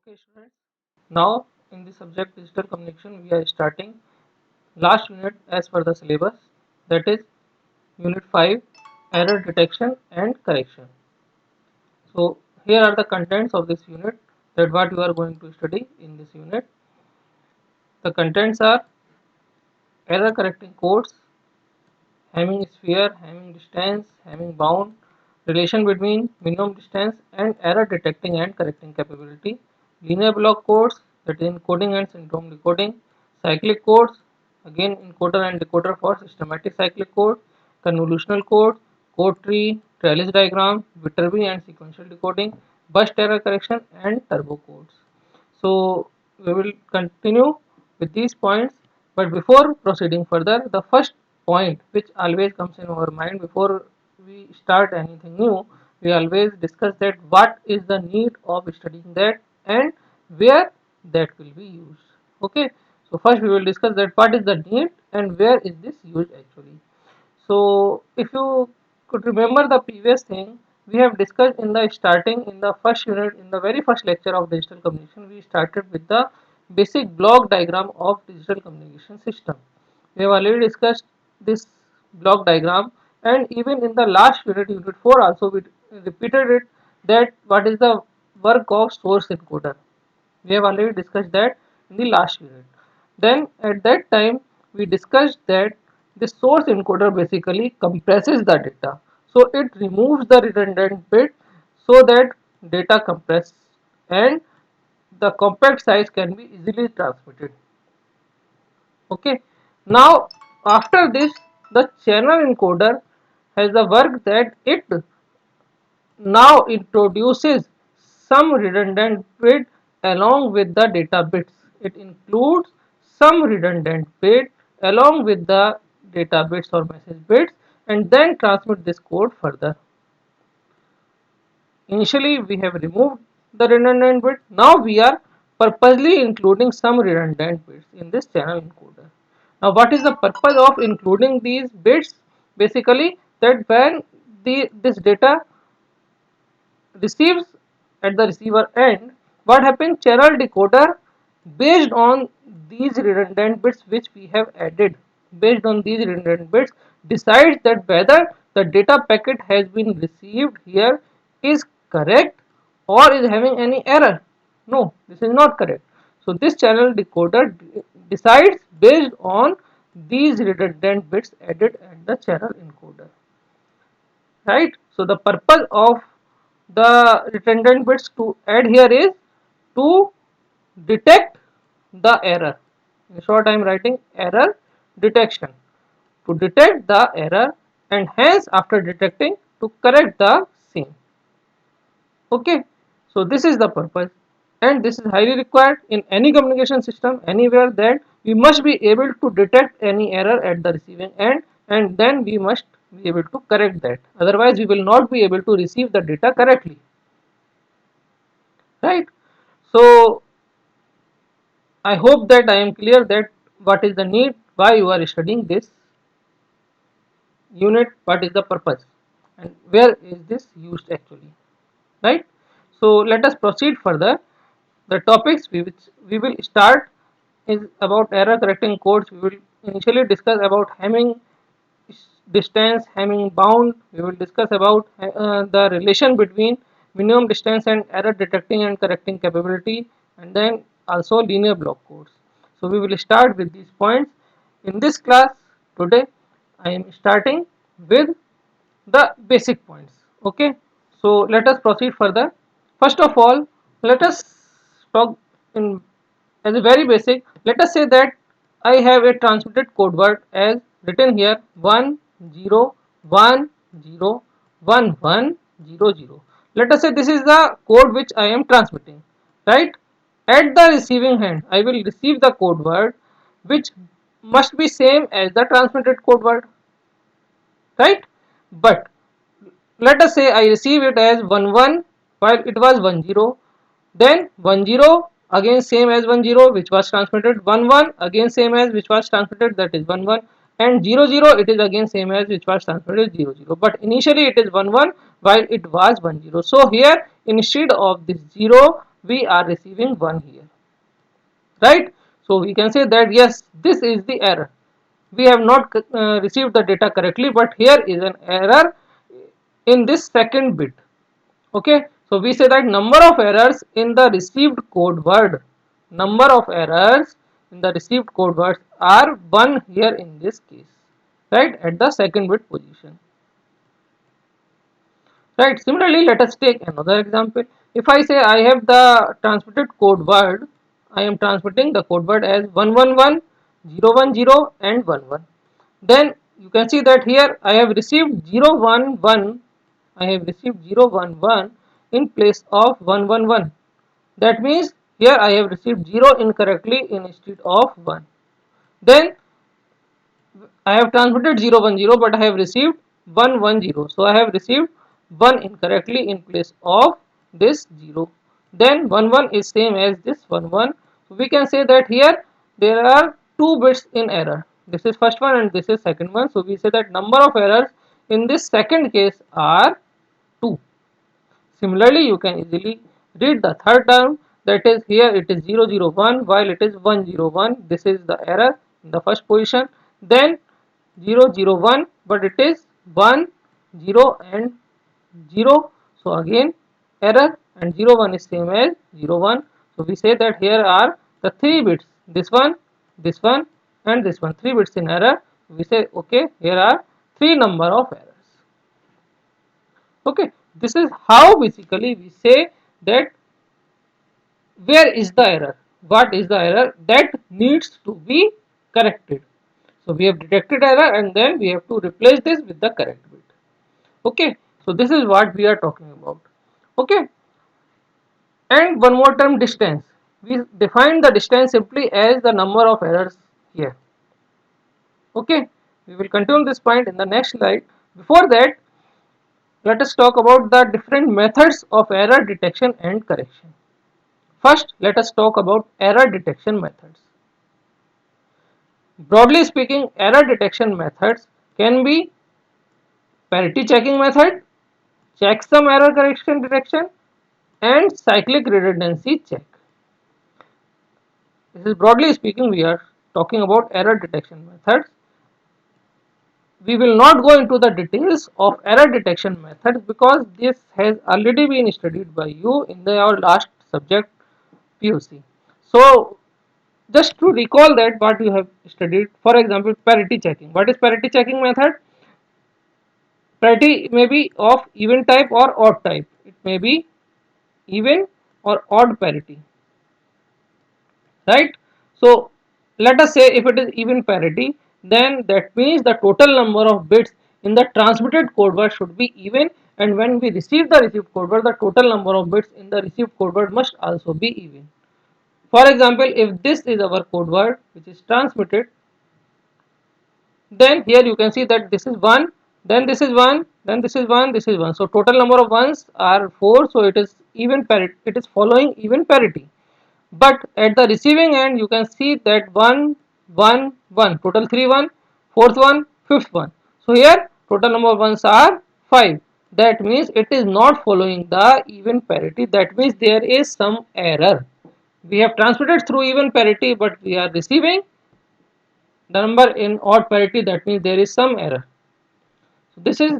Okay, students. Now, in the subject digital communication, we are starting last unit as per the syllabus, that is Unit 5, Error Detection and Correction. So, here are the contents of this unit, that what you are going to study in this unit. The contents are error correcting codes, Hamming sphere, Hamming distance, Hamming bound, relation between minimum distance and error detecting and correcting capability, linear block codes, that is encoding and syndrome decoding, cyclic codes, again encoder and decoder for systematic cyclic code, convolutional code, code tree, trellis diagram, Viterbi and sequential decoding, burst error correction and turbo codes. So we will continue with these points, but before proceeding further, the first point which always comes in our mind before we start anything new, we always discuss that what is the need of studying that and where that will be used. Okay, so first we will discuss that what is the need and where is this used actually. So if you could remember the previous thing, we have discussed in the starting in the first unit, in the very first lecture of digital communication, we started with the basic block diagram of digital communication system. We have already discussed this block diagram, and even in the last unit, unit 4 also we repeated it, that what is the work of source encoder. We have already discussed that in the last unit. Then at that time we discussed that the source encoder basically compresses the data. So it removes the redundant bit so that data compress and the compact size can be easily transmitted. Okay. Now after this, the channel encoder has the work that it now introduces some redundant bit along with the data bits. It includes some redundant bit along with the data bits or message bits and then transmit this code further. Initially we have removed the redundant bit. Now we are purposely including some redundant bits in this channel encoder. Now what is the purpose of including these bits? Basically that when this data receives at the receiver end, what happens, channel decoder based on these redundant bits which we have added, based on these redundant bits decides that whether the data packet has been received here is correct or is having any error. No, this is not correct. So this channel decoder decides based on these redundant bits added at the channel encoder, right? So the purpose of the redundant bits to add here is to detect the error. In short, I am writing error detection, to detect the error and hence after detecting to correct the same. Okay, so this is the purpose and this is highly required in any communication system anywhere, that we must be able to detect any error at the receiving end and then we must be able to correct that, otherwise we will not be able to receive the data correctly, right? So I hope that I am clear that what is the need, why you are studying this unit, what is the purpose and where is this used actually, right? So let us proceed further. The topics which we will start is about error correcting codes. We will initially discuss about Hamming distance, Hamming bound. We will discuss about the relation between minimum distance and error detecting and correcting capability, and then also linear block codes. So we will start with these points. In this class today, I am starting with the basic points. Okay, so let us proceed further. First of all, let us talk in as a very basic. Let us say that I have a transmitted code word as written here 1 0 1 0 1 1 0 0. Let us say this is the code which I am transmitting, right? At the receiving end, I will receive the code word which must be same as the transmitted code word, right? But let us say I receive it as 1 1 while it was 1 0, then 1 0 again same as 1 0 which was transmitted, 1 1 again same as which was transmitted, that is 1 1, and 0 0 it is again same as which was transmitted, 0 0, but initially it is 1 1 while it was 1 0. So here instead of this 0 we are receiving 1 here, right? So we can say that yes, this is the error. We have not received the data correctly, but here is an error in this second bit. Okay, so we say that number of errors in the received code word, number of errors in the received code words are 1 here in this case, right, at the second bit position. Right. Similarly, let us take another example. If I say I have the transmitted code word, I am transmitting the code word as 111, 010 and 11. Then you can see that here I have received 011, I have received 011 in place of 111. That means here I have received 0 incorrectly instead of 1. Then I have transmitted 010, but I have received 110. So I have received 1 incorrectly in place of this 0. Then 11 is same as this 11. So we can say that here there are 2 bits in error. This is first one and this is second one. So we say that number of errors in this second case are 2. Similarly, you can easily read the third term, that is here it is 001 while it is 101. This is the error in the first position. Then 001, but it is 1 0 and 0. So again error, and 01 is same as 01. So we say that here are the 3 bits, this one and this one, 3 bits in error. We say okay, here are 3 number of errors. Okay, this is how basically we say that where is the error, what is the error that needs to be corrected. So we have detected error and then we have to replace this with the correct bit. Okay, so this is what we are talking about. Okay, and one more term, distance. We define the distance simply as the number of errors here. Okay, we will continue this point in the next slide. Before that, let us talk about the different methods of error detection and correction. First, let us talk about error detection methods. Broadly speaking, error detection methods can be parity checking method, checksum error correction detection, and cyclic redundancy check. This is broadly speaking, we are talking about error detection methods. We will not go into the details of error detection methods because this has already been studied by you in our last subject POC. So just to recall that what you have studied, for example, parity checking. What is parity checking method? Parity may be of even type or odd type. It may be even or odd parity, right? So let us say if it is even parity, then that means the total number of bits in the transmitted code word should be even, and when we receive the received code word, the total number of bits in the received code word must also be even. For example, if this is our code word which is transmitted, then here you can see that this is 1, then this is 1, then this is 1, this is 1. So total number of ones are 4, so it is even parity, it is following even parity. But at the receiving end you can see that 1 1 1, total 3 1, fourth one, fifth one. So here total number of ones are 5. That means it is not following the even parity, that means there is some error. We have transmitted through even parity, but we are receiving the number in odd parity, that means there is some error. So this is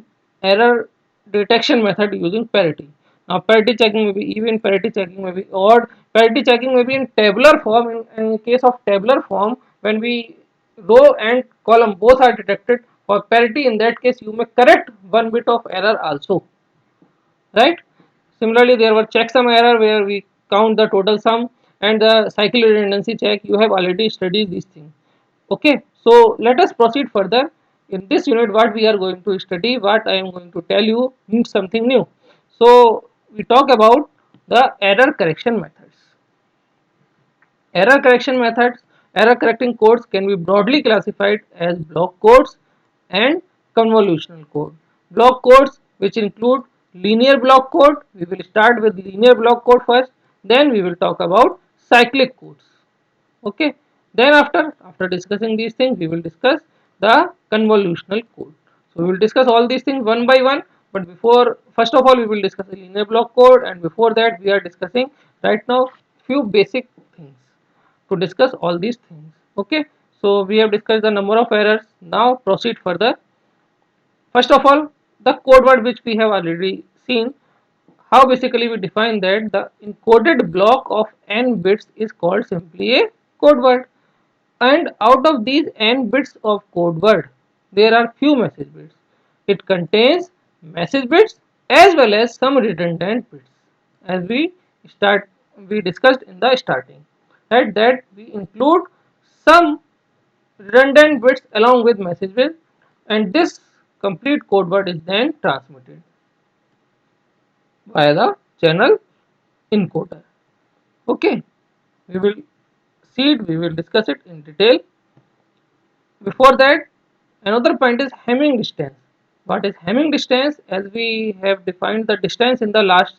error detection method using parity. Now parity checking may be even, parity checking may be odd, parity checking may be in tabular form. In case of tabular form, when we row and column both are detected for parity, in that case you may correct one bit of error also, right? Similarly, there were checksum error where we count the total sum, and the cycle redundancy check. You have already studied these things. Okay, so let us proceed further. In this unit, what we are going to study, what I am going to tell you, means something new. So we talk about the error correction methods. Error correction methods, error correcting codes can be broadly classified as block codes and convolutional code. Block codes, which include linear block code, we will start with linear block code first, then we will talk about cyclic codes. Okay, then after discussing these things, we will discuss the convolutional code. So we will discuss all these things one by one. But before, first of all, we will discuss the linear block code, and before that, we are discussing right now few basic things to discuss all these things. Okay, so we have discussed the number of errors. Now proceed further. First of all, the code word which we have already seen, how basically we define that the encoded block of n bits is called simply a code word. And out of these n bits of code word, there are few message bits. It contains message bits as well as some redundant bits, as start we discussed in the starting, right? That we include some redundant bits along with message bits, and this complete code word is then transmitted via the channel encoder. Okay, we will see it, we will discuss it in detail. Before that, another point is Hamming distance. What is Hamming distance? As we have defined the distance in the last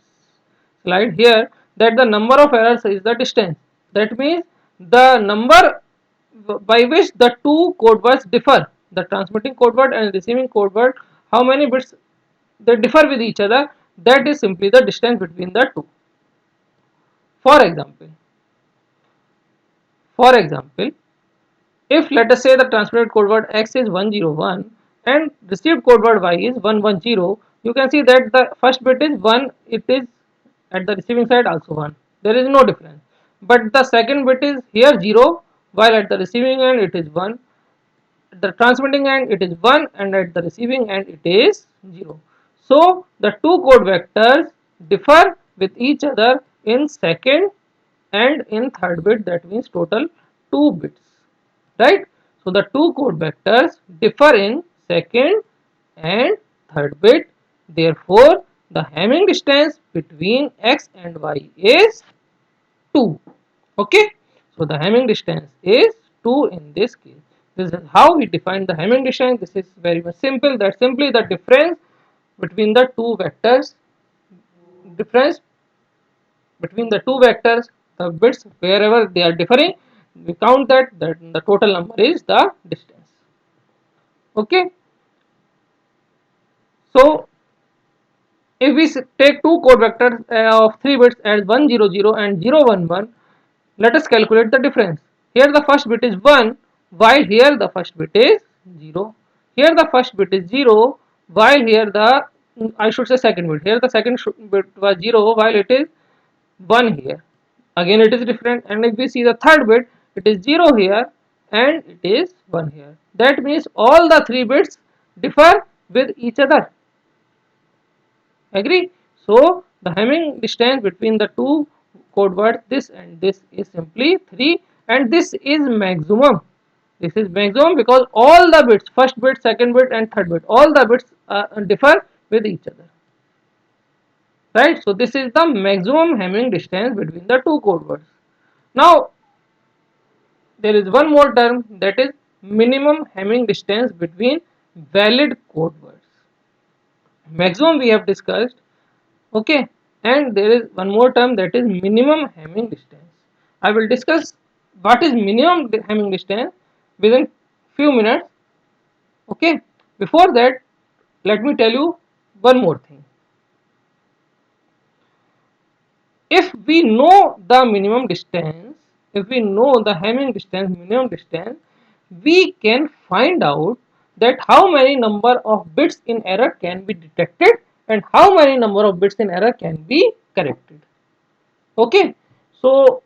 slide here, that the number of errors is the distance. That means the number by which the two code words differ, the transmitting code word and receiving code word, how many bits they differ with each other, that is simply the distance between the two. For example, for example, if let us say the transmitted code word X is 101 and received code word Y is 110, you can see that the first bit is 1, it is at the receiving side also 1. There is no difference. But the second bit is here 0, while at the receiving end it is 1. At the transmitting end it is 1, and at the receiving end it is 0. So the two code vectors differ with each other in second and in third bit, that means total 2 bits, right? So the two code vectors differ in second and third bit, therefore the Hamming distance between X and Y is 2. Okay, so the Hamming distance is 2 in this case. This is how we define the Hamming distance. This is very much simple. That's simply the difference between the two vectors, difference between the two vectors, the bits wherever they are differing, we count that the total number is the distance. Okay, so if we take two code vectors of 3 bits as 100 and 011, let us calculate the difference. Here the first bit is 1, while here the first bit is 0. Here the first bit is 0, while here the, I should say second bit. Here the second bit was 0, while it is 1 here. Again it is different, and if we see the third bit, it is 0 here and it is 1 here. That means all the 3 bits differ with each other. Agree? So the Hamming distance between the two code words this and this is simply 3, and this is maximum. This is maximum because all the bits, first bit, second bit and third bit, all the bits differ with each other, right? So this is the maximum Hamming distance between the two code words. Now there is one more term, that is minimum Hamming distance between valid code words. Maximum we have discussed, okay, and there is one more term, that is minimum Hamming distance. I will discuss what is minimum Hamming distance within few minutes. Okay, before that, let me tell you one more thing. If we know the minimum distance, if we know the Hamming distance, minimum distance, we can find out that how many number of bits in error can be detected and how many number of bits in error can be corrected. Okay, so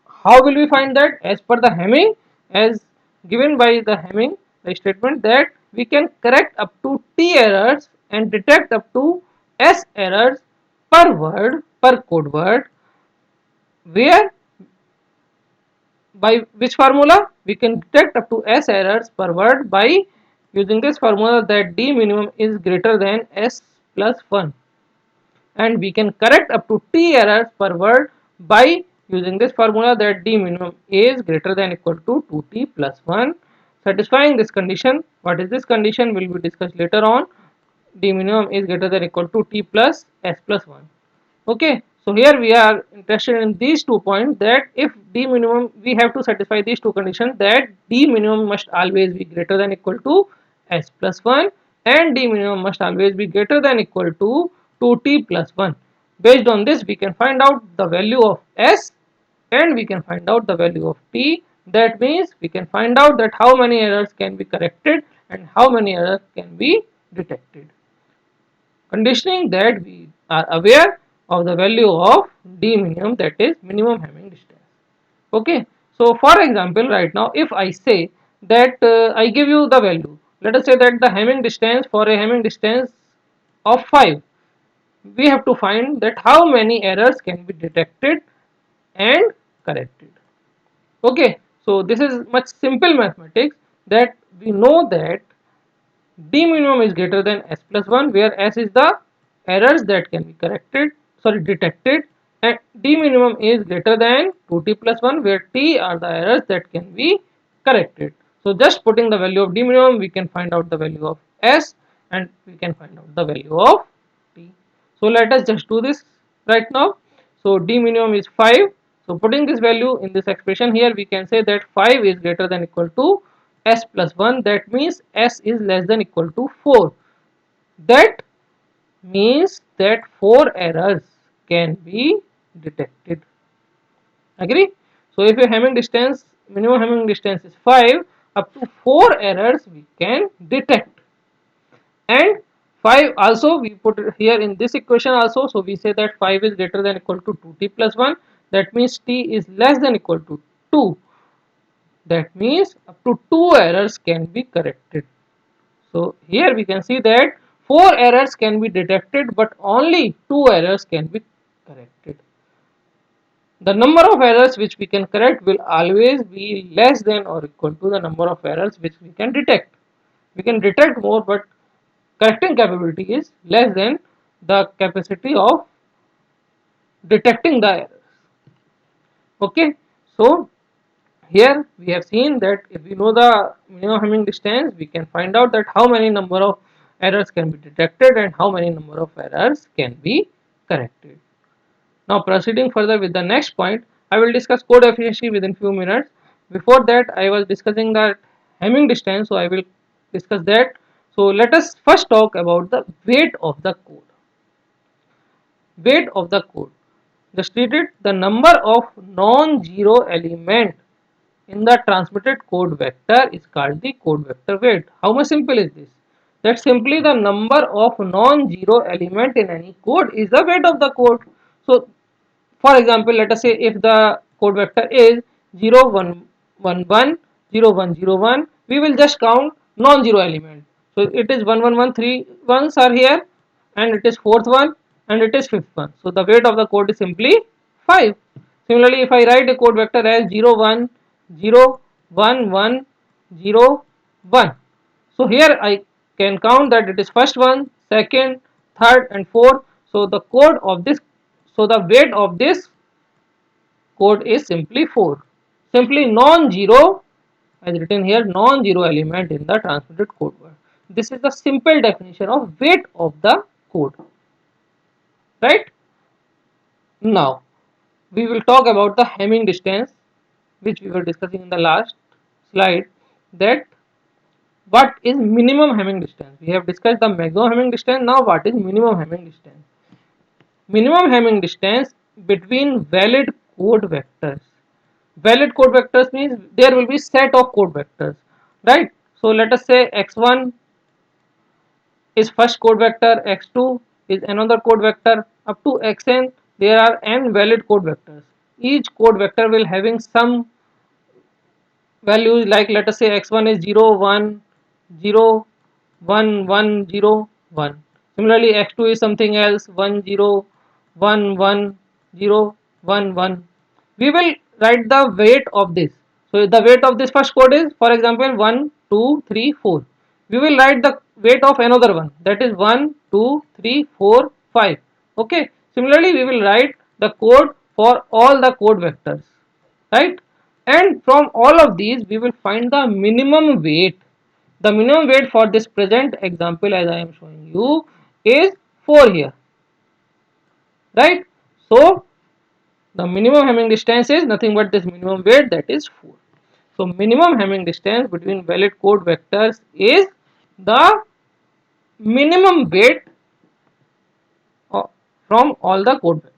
how will we find that? As per the Hamming, as given by the Hamming, the statement that we can correct up to T errors and detect up to S errors per word, per code word, where by which formula we can detect up to S errors per word by using this formula that D minimum is greater than S plus 1, and we can correct up to T errors per word by using this formula that D minimum is greater than equal to 2T plus 1. Satisfying this condition, what is this condition will be discussed later on. D minimum is greater than equal to T plus S plus 1. Okay, so here we are interested in these 2 points, that if D minimum, we have to satisfy these two conditions, that D minimum must always be greater than equal to S plus 1, and d minimum must always be greater than equal to 2t plus 1. Based on this, we can find out the value of s and we can find out the value of t. That means we can find out that how many errors can be corrected and how many errors can be detected, conditioning that we are aware of the value of d minimum, that is minimum Hamming distance. Okay, so for example, right now if I say that I give you the value, let us say that the Hamming distance, for a Hamming distance of 5, we have to find that how many errors can be detected and corrected. Okay, so this is much simple mathematics, that we know that d minimum is greater than s plus 1, where s is the errors that can be detected, and d minimum is greater than 2t plus 1, where t are the errors that can be corrected. So just putting the value of d minimum, we can find out the value of s and we can find out the value of t. So let us just do this right now. So d minimum is 5. So putting this value in this expression here, we can say that 5 is greater than equal to s plus 1. That means s is less than equal to 4. That means that 4 errors can be detected. Agree? So if your Hamming distance, minimum Hamming distance is 5, up to 4 errors we can detect. And 5 also we put it here in this equation also. So we say that 5 is greater than equal to 2t plus 1. That means t is less than equal to 2. That means up to 2 errors can be corrected. So here we can see that 4 errors can be detected, but only 2 errors can be corrected. The number of errors which we can correct will always be less than or equal to the number of errors which we can detect. We can detect more, but correcting capability is less than the capacity of detecting the errors. Okay, so here we have seen that if we know the minimum Hamming distance, we can find out that how many number of errors can be detected and how many number of errors can be corrected. Now proceeding further with the next point, I will discuss code efficiency within few minutes. Before that, I was discussing the Hamming distance, so I will discuss that. So let us first talk about the weight of the code. Weight of the code. Just read it. The number of non-zero element in the transmitted code vector is called the code vector weight. How much simple is this? That simply the number of non-zero element in any code is the weight of the code. So for example, let us say if the code vector is 0 1 1 1 0 1 0 1, we will just count non-zero element. So it is 1 1 1 3 ones are here, and it is fourth one, and it is fifth one. So the weight of the code is simply 5. Similarly, if I write a code vector as 0 1 0 1 1 0 1, so here I can count that it is first one, second, third and fourth. So the code of this, so the weight of this code is simply 4. Simply non-zero, as written here, non-zero element in the transmitted code word. This is the simple definition of weight of the code. Right? Now, we will talk about the Hamming distance, which we were discussing in the last slide, that what is minimum Hamming distance. We have discussed the maximum Hamming distance. Now what is minimum Hamming distance? Minimum Hamming distance between valid code vectors. Valid code vectors means there will be set of code vectors, right? So let us say x1 is first code vector, x2 is another code vector, up to xn there are n valid code vectors. Each code vector will having some values, like let us say x1 is 0 1 0 1 1 0 1. Similarly x2 is something else, 1 0 1 1 0 1 1. We will write the weight of this. So the weight of this first code is, for example, 1 2 3 4. We will write the weight of another one, that is 1 2 3 4 5. Okay, similarly we will write the code for all the code vectors, right? And from all of these we will find the minimum weight. The minimum weight for this present example, as I am showing you, is 4 here, right? So the minimum Hamming distance is nothing but this minimum weight, that is 4. So minimum Hamming distance between valid code vectors is the minimum weight from all the code vectors.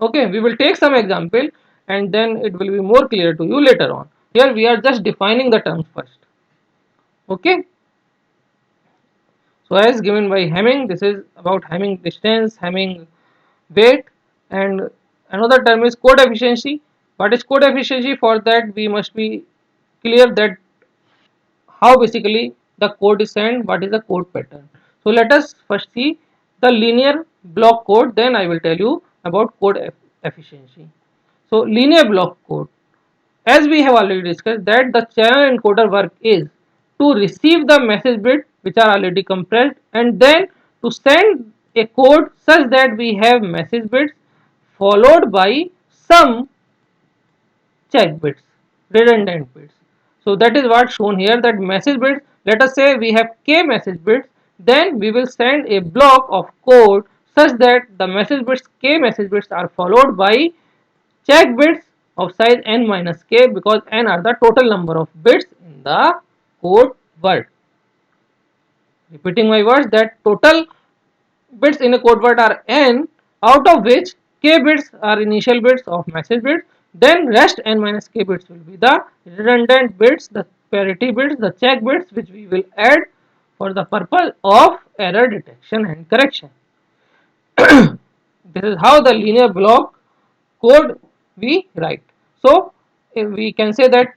Okay, we will take some example and then it will be more clear to you later on. Here we are just defining the terms first. Okay, so as given by Hamming, this is about Hamming distance, Hamming weight, and another term is code efficiency. What is code efficiency? For that we must be clear that how basically the code is sent, what is the code pattern. So let us first see the linear block code, then I will tell you about code efficiency. So linear block code, as we have already discussed, that the channel encoder work is to receive the message bit which are already compressed and then to send a code such that we have message bits followed by some check bits, redundant bits. So that is what shown here, that message bits, let us say we have k message bits, then we will send a block of code such that the message bits, k message bits are followed by check bits of size n minus k, because n are the total number of bits in the code word. Repeating my words, that total bits in a code word are n, out of which k bits are initial bits of message bits, then rest n minus k bits will be the redundant bits, the parity bits, the check bits which we will add for the purpose of error detection and correction. This is how the linear block code we write. So if we can say that,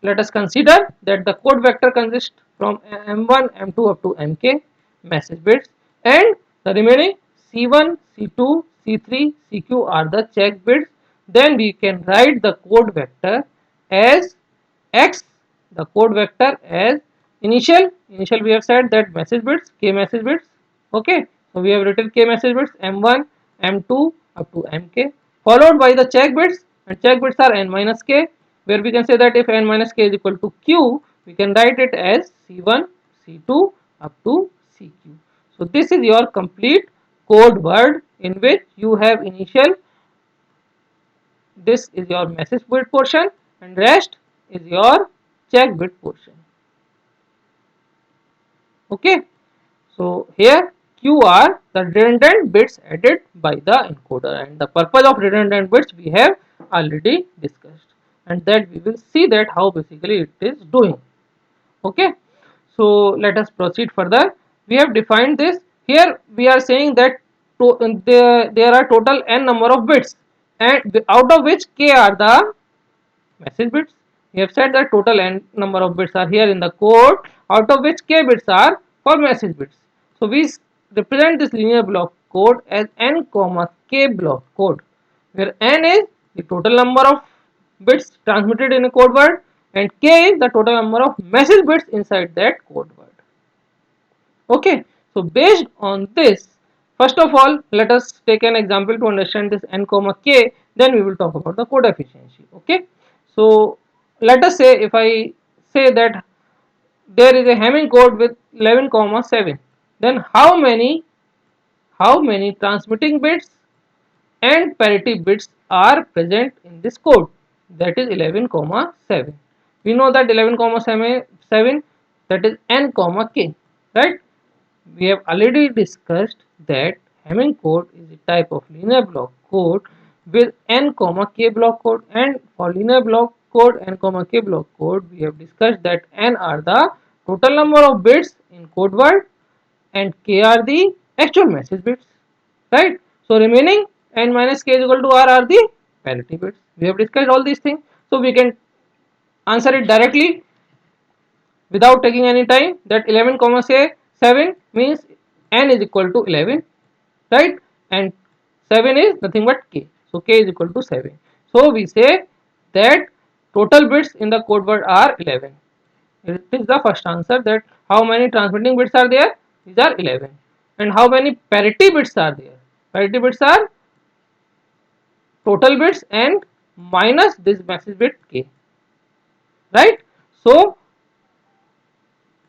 let us consider that the code vector consists from m1, m2 up to mk message bits, and the remaining c1, c2, c3, cq are the check bits. Then we can write the code vector as x, the code vector as initial we have said that message bits, k message bits. Okay, so we have written k message bits m1, m2 up to mk, followed by the check bits, and check bits are n minus k, where we can say that if n minus k is equal to q, we can write it as c1, c2 up to cq. So this is your complete code word in which you have initial, this is your message bit portion, and rest is your check bit portion. Okay, so here q are the redundant bits added by the encoder, and the purpose of redundant bits we have already discussed, and that we will see that how basically it is doing. Okay, so let us proceed further. We have defined this. Here we are saying that there are total n number of bits, and out of which k are the message bits. We have said that total n number of bits are here in the code, out of which k bits are for message bits. So we represent this linear block code as n comma k block code, where n is the total number of bits transmitted in a code word and k is the total number of message bits inside that code word. Okay, so based on this, first of all, let us take an example to understand this n comma k, then we will talk about the code efficiency. Okay, so let us say if I say that there is a Hamming code with 11 comma 7, then how many transmitting bits and parity bits are present in this code, that is 11 comma 7. We know that 11 comma 7, that is n comma k, right? We have already discussed that Hamming code is a type of linear block code with n comma k block code, and for linear block code n comma k block code we have discussed that n are the total number of bits in code word and k are the actual message bits, right? So remaining n minus k is equal to r are the parity bits. We have discussed all these things, so we can answer it directly without taking any time, that 11 comma say 7 means n is equal to 11, right? And 7 is nothing but k, so k is equal to 7. So we say that total bits in the code word are 11. It is the first answer, that how many transmitting bits are there, these are 11. And how many parity bits are there, parity bits are total bits and minus this message bit k, right? So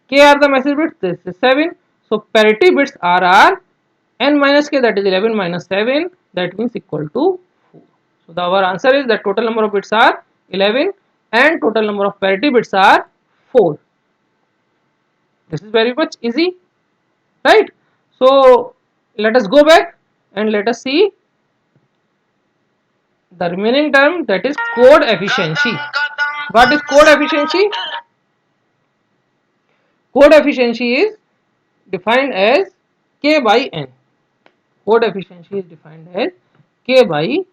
k are the message bits, this is 7. So parity bits are n minus k, that is 11 minus 7, that means equal to 4. So our answer is that total number of bits are 11 and total number of parity bits are 4. This is very much easy. right? So let us go back and let us see the remaining term, that is code efficiency. What is code efficiency? Code efficiency is defined as K by N. Code efficiency is defined as K by N.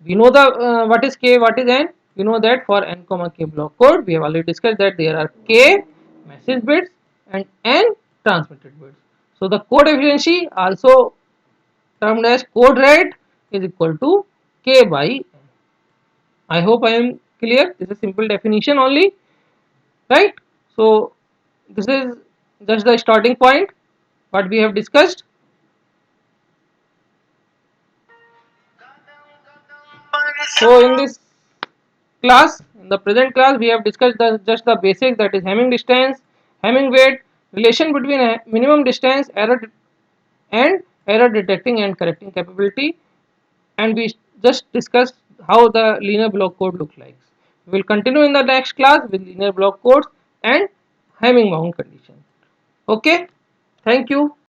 We know the what is K, what is N. We know that for N comma K block code, we have already discussed that there are K message bits and N transmitted bits. So the code efficiency, also termed as code rate, is equal to K by N. I hope I am clear. This is a simple definition only, right? So this is just the starting point what we have discussed. So in this class, in the present class, we have discussed just the basics, that is Hamming distance, Hamming weight, relation between minimum distance, and error detecting and correcting capability, and we just discussed how the linear block code looks like. We will continue in the next class with linear block codes and Hamming bound condition. Okay, thank you.